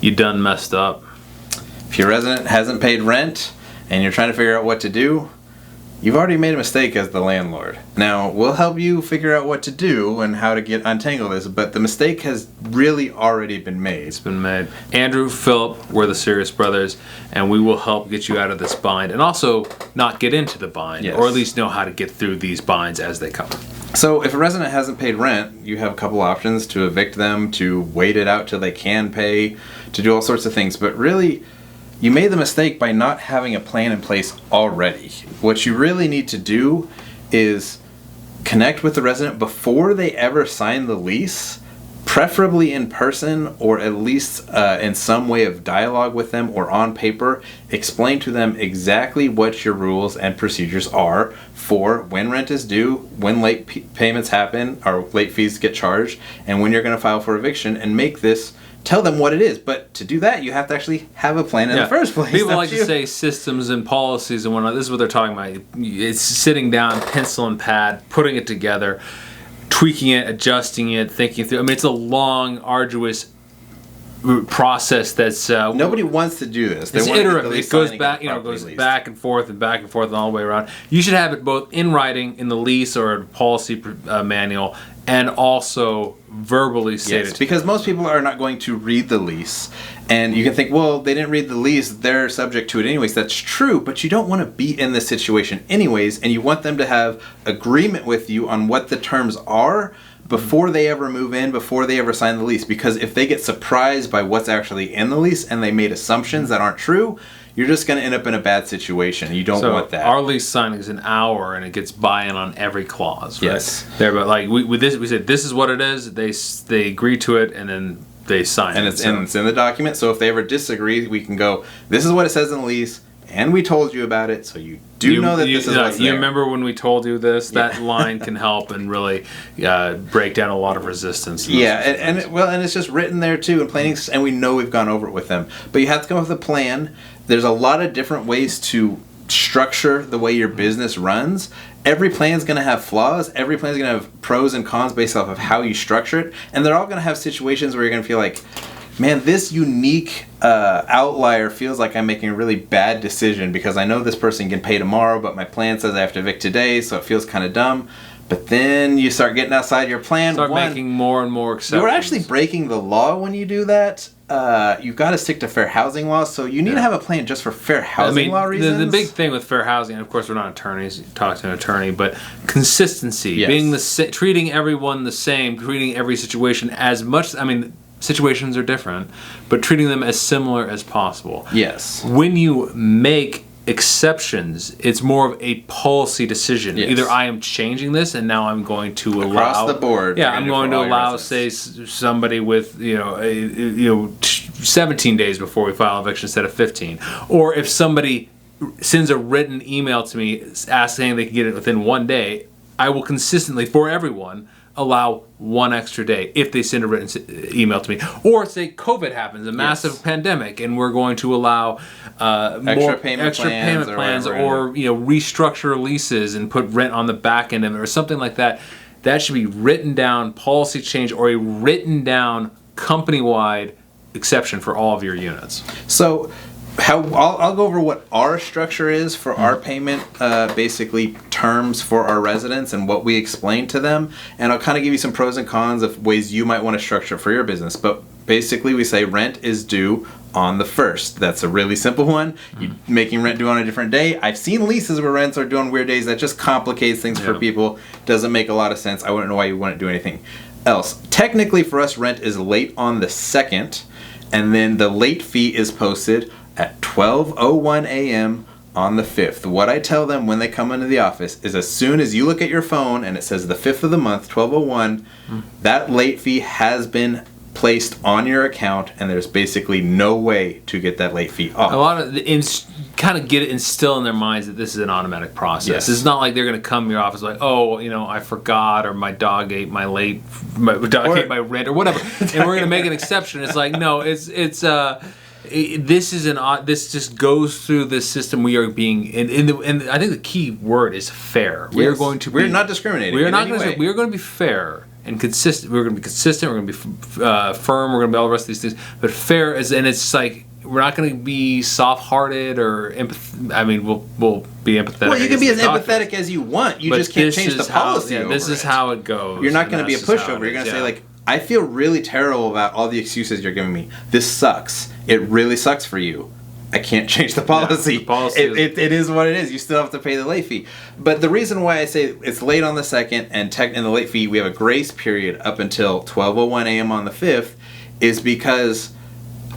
you done messed up. If your resident hasn't paid rent and you're trying to figure out what to do, you've already made a mistake as the landlord. Now, we'll help you figure out what to do and how to untangle this, but the mistake has really already been made. It's been made. Andrew, Philip, we're the Serious Brothers, and we will help get you out of this bind and also not get into the bind, Yes. or at least know how to get through these binds as they come. So if a resident hasn't paid rent, you have a couple options: to evict them, to wait it out till they can pay, to do all sorts of things. But really, you made the mistake by not having a plan in place already. What you really need to do is connect with the resident before they ever sign the lease, preferably in person, or at least in some way of dialogue with them or on paper. Explain to them exactly what your rules and procedures are for when rent is due, when late payments happen or late fees get charged, and when you're going to file for eviction, and tell them what it is. But to do that, you have to actually have a plan in the first place. People like to say systems and policies and whatnot. This is what they're talking about. It's sitting down, pencil and pad, putting it together, tweaking it, adjusting it, thinking through. I mean, it's a long, arduous process that's nobody wants to do this. It's iterative. It goes back, goes back and forth and back and forth and all the way around. You should have it both in writing in the lease or a policy manual, and also verbally stated. Yes, because most people are not going to read the lease. And you can think, well, they didn't read the lease, they're subject to it anyways. That's true, but you don't want to be in this situation anyways, and you want them to have agreement with you on what the terms are before they ever move in, before they ever sign the lease. Because if they get surprised by what's actually in the lease and they made assumptions that aren't true, you're just going to end up in a bad situation. You don't want that. Our lease signing is an hour, and it gets buy-in on every clause. Right? Yes. There, but like we said, this is what it is. They agree to it, and then they sign it. And it's in the document. So if they ever disagree, we can go, this is what it says in the lease, and we told you about it, so you know that this is what's there. You remember when we told you this? Yeah. That line can help and really break down a lot of resistance. Yeah, and it's just written there too in plain, and we know we've gone over it with them. But you have to come up with a plan. There's a lot of different ways to structure the way your business runs. Every plan's going to have flaws. Every plan's going to have pros and cons based off of how you structure it. And they're all going to have situations where you're going to feel like, man, this unique outlier feels like I'm making a really bad decision because I know this person can pay tomorrow, but my plan says I have to evict today, so it feels kind of dumb. But then you start getting outside your plan. Start making more and more exceptions. You're actually breaking the law when you do that. You've got to stick to fair housing laws, so you need to have a plan just for fair housing law reasons. The big thing with fair housing, and of course we're not attorneys, you talk to an attorney, but consistency, treating everyone the same, treating every situation as much, situations are different, but treating them as similar as possible. Yes. When you make exceptions, it's more of a policy decision. Yes. Either I am changing this and now I'm going to allow across the board. Yeah, I'm going to allow, say, somebody with 17 days before we file eviction instead of 15. Or if somebody sends a written email to me asking they can get it within 1 day, I will consistently, for everyone, allow 1 extra day if they send a written email to me. Or say COVID happens, a massive pandemic, and we're going to allow extra payment plans or restructure leases and put rent on the back end of it or something like that. That should be written down policy change or a written down company-wide exception for all of your units. So I'll go over what our structure is for our payment, basically terms for our residents and what we explain to them. And I'll kind of give you some pros and cons of ways you might want to structure it for your business. But basically we say rent is due on the 1st. That's a really simple one. You're making rent due on a different day. I've seen leases where rents are due on weird days. That just complicates things for people. Doesn't make a lot of sense. I wouldn't know why you wouldn't do anything else. Technically for us, rent is late on the 2nd. And then the late fee is posted at 12:01 a.m. on the 5th. What I tell them when they come into the office is as soon as you look at your phone and it says the 5th of the month, 12:01, that late fee has been placed on your account, and there's basically no way to get that late fee off. A lot of kind of get it instill in their minds that this is an automatic process. Yes. It's not like they're going to come to your office like, I forgot, or my dog ate my ate my rent or whatever, and we're going to make an exception. It's like, no, this just goes through this system. We are being, and I think the key word is fair. We're not discriminating. We are not going to. We are going to be fair and consistent. We're going to be consistent. We're going to be firm. We're going to be all the rest of these things. But fair is, and it's like we're not going to be soft-hearted or I mean, we'll be empathetic. Well, you can be as empathetic as you want. You just can't change the policy. This is how it goes. You're not going to be a pushover. You're going to say like, I feel really terrible about all the excuses you're giving me. This sucks. It really sucks for you. I can't change the policy. Yeah, the policy it is what it is. You still have to pay the late fee. But the reason why I say it's late on the 2nd and in the late fee, we have a grace period up until 12:01 a.m. on the 5th, is because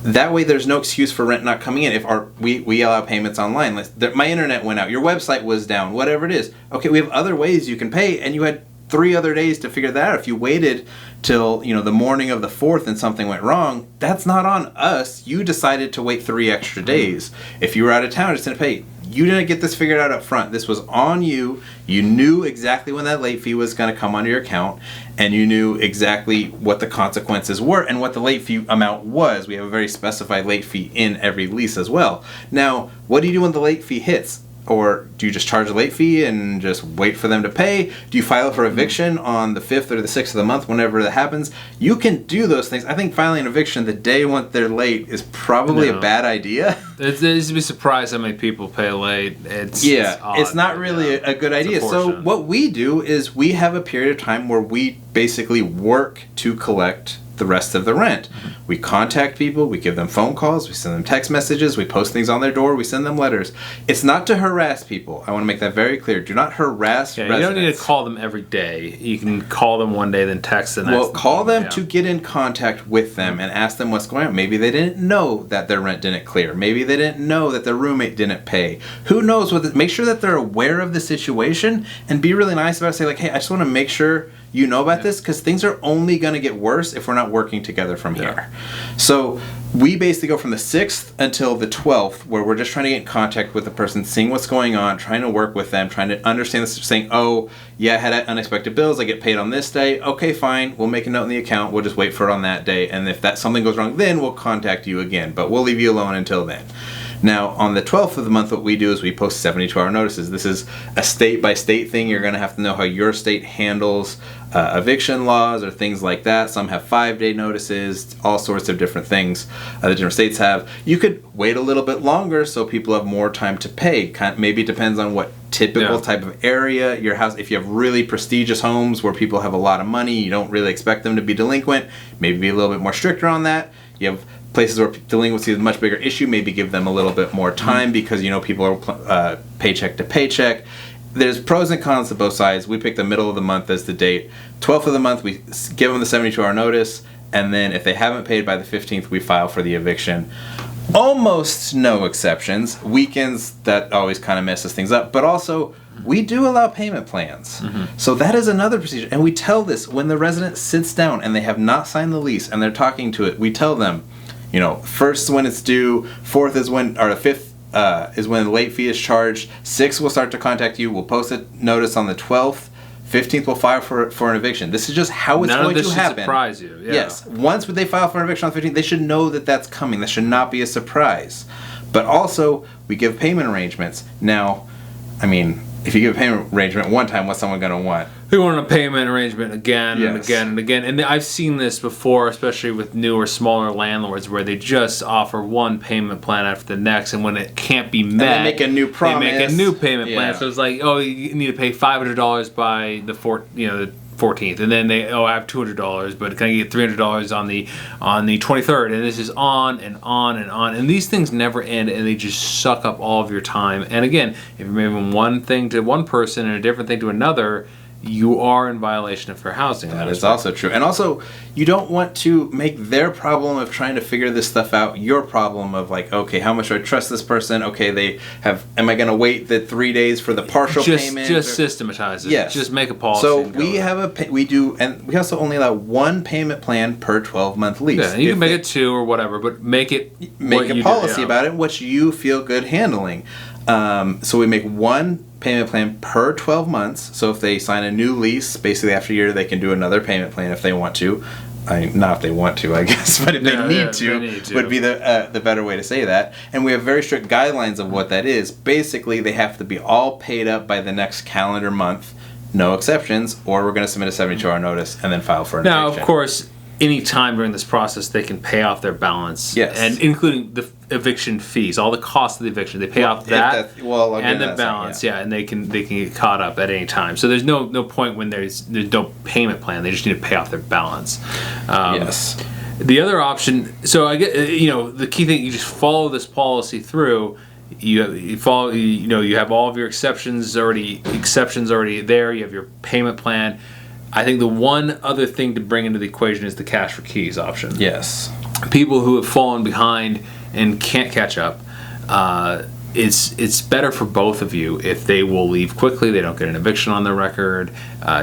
that way there's no excuse for rent not coming in. If we allow payments online, my internet went out, your website was down, whatever it is. Okay, we have other ways you can pay, and you had 3 other days to figure that out. If you waited till the morning of the 4th and something went wrong, that's not on us. You decided to wait 3 extra days. If you were out of town, just didn't pay. You didn't get this figured out up front. This was on you. You knew exactly when that late fee was going to come onto your account, and you knew exactly what the consequences were and what the late fee amount was. We have a very specified late fee in every lease as well. Now, what do you do when the late fee hits? Or do you just charge a late fee and just wait for them to pay? Do you file for eviction on the 5th or the 6th of the month, whenever that happens? You can do those things. I think filing an eviction the day when they're late is probably a bad idea. You'd be surprised how many people pay late. It's not really a good idea. So what we do is we have a period of time where we basically work to collect the rest of the rent. We contact people, we give them phone calls, we send them text messages, we post things on their door, we send them letters. It's not to harass people. I want to make that very clear. Do not harass residents. You don't need to call them every day. You can call them one day, then text the next. Well, call them to get in contact with them and ask them what's going on. Maybe they didn't know that their rent didn't clear. Maybe they didn't know that their roommate didn't pay. Who knows what? Make sure that they're aware of the situation and be really nice about it. Say like, hey, I just want to make sure you know about this, because things are only going to get worse if we're not working together from here. So we basically go from the 6th until the 12th, where we're just trying to get in contact with the person, seeing what's going on, trying to work with them, trying to understand this, saying, oh, yeah, I had unexpected bills, I get paid on this day. Okay, fine, we'll make a note in the account, we'll just wait for it on that day, and if something goes wrong, then we'll contact you again, but we'll leave you alone until then. Now, on the 12th of the month, what we do is we post 72-hour notices. This is a state-by-state thing. You're going to have to know how your state handles eviction laws or things like that. Some have 5-day notices, all sorts of different things the different states have. You could wait a little bit longer so people have more time to pay. Maybe it depends on what typical type of area your house. If you have really prestigious homes where people have a lot of money, you don't really expect them to be delinquent, maybe be a little bit more stricter on that. You have places where delinquency is a much bigger issue, maybe give them a little bit more time because people are paycheck to paycheck. There's pros and cons to both sides. We pick the middle of the month as the date. 12th of the month, we give them the 72-hour notice, and then if they haven't paid by the 15th, we file for the eviction. Almost no exceptions. Weekends, that always kind of messes things up, but also we do allow payment plans. So that is another procedure, and we tell this when the resident sits down and they have not signed the lease and they're talking to it. We tell them, first when it's due, 4th is when, or the 5th is when the late fee is charged. 6th will start to contact you. We'll post a notice on the 12th. 15th will file for an eviction. This is just how it's going to happen. None of this should surprise you. Yeah. Yes. Once they file for an eviction on the 15th, they should know that that's coming. That should not be a surprise. But also, we give payment arrangements. Now, if you give a payment arrangement one time, what's someone going to want? They want a payment arrangement again and again and again. And I've seen this before, especially with newer, smaller landlords, where they just offer one payment plan after the next, and when it can't be met, and they make a new promise. They make a new payment plan. So it's like, oh, you need to pay $500 by the 14th, and then I have $200, but can I get $300 on the 23rd? And this is on and on and on, and these things never end, and they just suck up all of your time. And again, if you're moving one thing to one person and a different thing to another, you are in violation of fair housing. That is also true. And also, you don't want to make their problem of trying to figure this stuff out your problem of like, okay, how much do I trust this person? Okay, am I going to wait the 3 days for the partial payment? Just systematize it. Yes. Just make a policy. So and we also only allow one payment plan per 12-month lease. Yeah, you can make it 2 or whatever, but make a policy about it, which you feel good handling. So we make one payment plan per 12 months. So if they sign a new lease, basically after a year, they can do another payment plan if they want to. Not if they want to, I guess, but if they need to, would be the better way to say that. And we have very strict guidelines of what that is. Basically, they have to be all paid up by the next calendar month. no exceptions, or we're going to submit a 72-hour notice and then file for an Now, eviction. of course, any time during this process, they can pay off their balance. Yes. And including the eviction fees, all the costs of the eviction. They pay off that and the balance, and they can get caught up at any time. So there's no point when there's no payment plan. They just need to pay off their balance. Yes. The other option, so I get, the key thing, you just follow this policy through. You follow, you have all of your exceptions already there. You have your payment plan. I think the one other thing to bring into the equation is the cash for keys option. Yes. People who have fallen behind and can't catch up, it's better for both of you if they will leave quickly. They don't get an eviction on their record.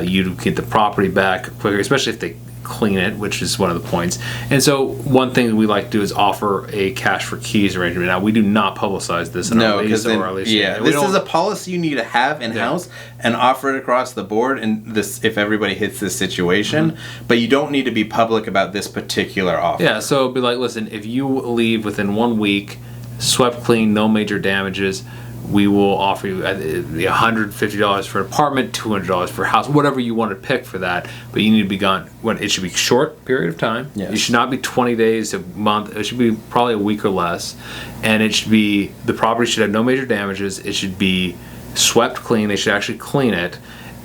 You get the property back quicker, especially if they clean it, which is one of the points. And so one thing we like to do is offer a cash for keys arrangement. Now, we do not publicize this in our lease or our lease. This is a policy you need to have in-house and offer it across the board, and this if everybody hits this situation, but you don't need to be public about this particular offer. Yeah, so it'd be like, listen, if you leave within 1 week, swept clean, no major damages, we will offer you $150 for an apartment, $200 for a house, whatever you want to pick for that. But you need to be gone. It should be a short period of time. Yes. It should not be 20 days, a month. It should be probably a week or less. And it should be, the property should have no major damages. It should be swept clean. They should actually clean it.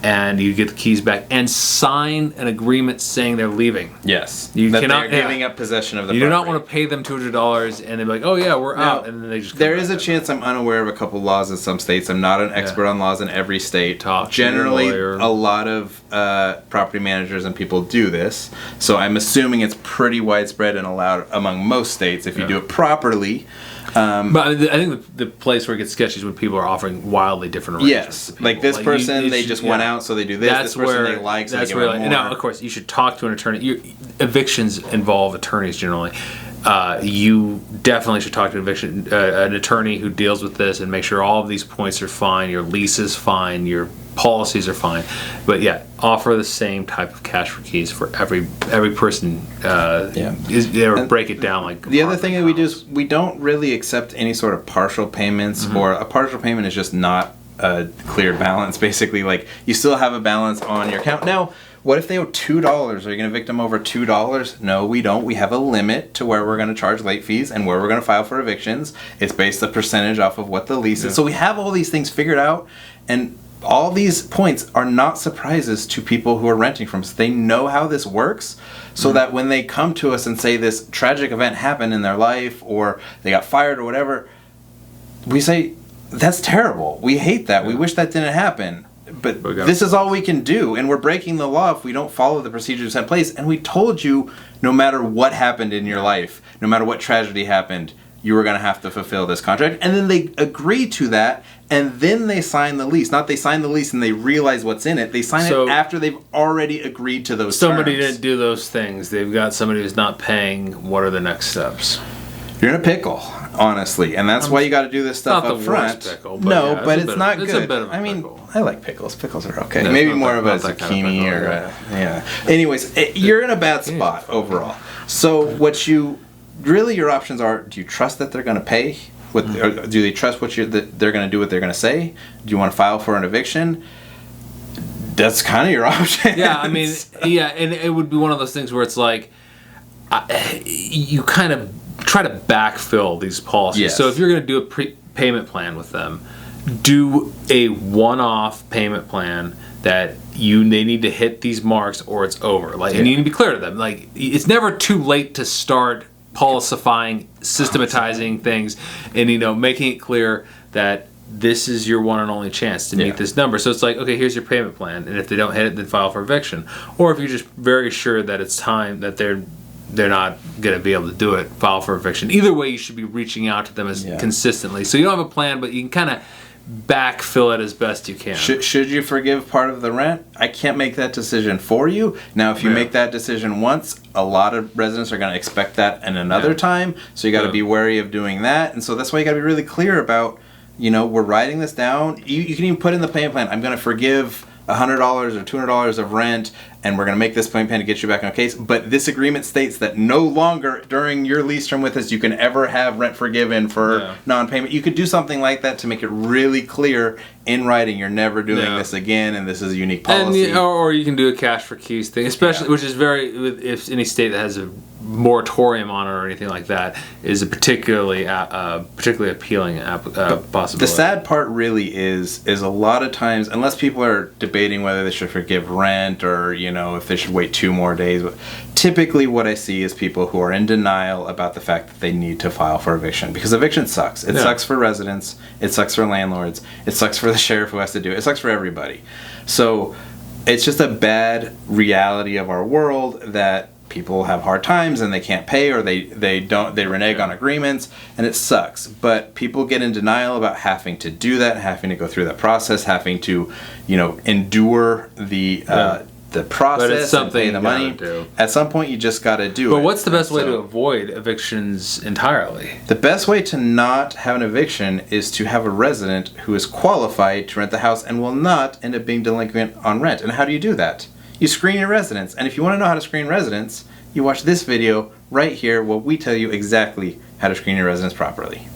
And you get the keys back and sign an agreement saying they're leaving. Yes. You that cannot they're giving up possession of the You property. do not want to pay them $200 and they're like, oh yeah, we're out, and then they just come there back is a in. chance I'm unaware of a couple laws in some states. I'm not an expert on laws in every state. Talk to your Generally, lawyer. a lot of property managers and people do this, so I'm assuming it's pretty widespread and allowed among most states if you do it properly. But I think the place where it gets sketchy is when people are offering wildly different arrangements. Yes, like this person, they just went out, so they do this. That's this person where they like, so that's they give where. them more. Now, of course, you should talk to an attorney. Evictions involve attorneys generally. You definitely should talk to an attorney who deals with this and make sure all of these points are fine. Your lease is fine. Your policies are fine. But yeah, offer the same type of cash for keys for every person. Or break it down like the other thing that we do is we don't really accept any sort of partial payments, or a partial payment is just not a clear balance. Basically, like you still have a balance on your account. Now, what if they owe $2? Are you going to evict them over $2? No, we don't. We have a limit to where we're going to charge late fees and where we're going to file for evictions. It's based a percentage off of what the lease is. So we have all these things figured out, and all these points are not surprises to people who are renting from us. They know how this works, so that when they come to us and say this tragic event happened in their life or they got fired or whatever, we say, that's terrible. We hate that. We wish that didn't happen. But this is all we can do, and we're breaking the law if we don't follow the procedures in place. And we told you, no matter what happened in your life, no matter what tragedy happened, you were going to have to fulfill this contract. And then they agree to that, and then they sign the lease. Not they sign the lease and they realize what's in it. They sign it after they've already agreed to those somebody terms. didn't do those things. They've got somebody who's not paying. What are the next steps? You're in a pickle, honestly, and that's why you got to do this stuff not up the front. worst pickle, But it's not good. It's a bit of a I mean, pickle. I like pickles. Pickles are okay. Yeah, Maybe it's more not of a that kind of zucchini pickle, or yeah. Anyways, you're in a bad spot overall. So what your options are: do you trust that they're going to pay? Or do they trust that they're going to do what they're going to say? Do you want to file for an eviction? That's kind of your option. Yeah, I mean, and it would be one of those things where it's like you kind of try to backfill these policies. Yes. So if you're going to do a payment plan with them, do a one-off payment plan that they need to hit these marks or it's over. And you need to be clear to them. Like, it's never too late to start policifying, systematizing things, and making it clear that this is your one and only chance to meet this number. So it's like, okay, here's your payment plan, and if they don't hit it, then file for eviction. Or if you're just very sure that it's time that they're not going to be able to do it, file for eviction. Either way, you should be reaching out to them as consistently. So you don't have a plan, but you can kind of backfill it as best you can. Should you forgive part of the rent? I can't make that decision for you. Now, if you make that decision once, a lot of residents are going to expect that in another time. So you got to be wary of doing that. And so that's why you got to be really clear about, we're writing this down. You can even put in the payment plan, I'm going to forgive $100 or $200 of rent, and we're going to make this payment to get you back on case. But this agreement states that no longer during your lease term with us you can ever have rent forgiven for non-payment. You could do something like that to make it really clear in writing. You're never doing this again, and this is a unique policy. And, or you can do a cash for keys thing, especially which is very, if any state that has a moratorium on it or anything like that, is a particularly appealing possibility. The sad part really is a lot of times, unless people are debating whether they should forgive rent or if they should wait 2 more days, typically what I see is people who are in denial about the fact that they need to file for eviction, because eviction sucks. It sucks for residents, it sucks for landlords, it sucks for the sheriff who has to do it, it sucks for everybody. So it's just a bad reality of our world that people have hard times and they can't pay, or they renege on agreements, and it sucks. But people get in denial about having to do that, having to go through that process, having to endure the process and pay the money. At some point you just got to do it. But what's the best way to avoid evictions entirely? The best way to not have an eviction is to have a resident who is qualified to rent the house and will not end up being delinquent on rent. And how do you do that? You screen your residents. And if you want to know how to screen residents, you watch this video right here where we tell you exactly how to screen your residents properly.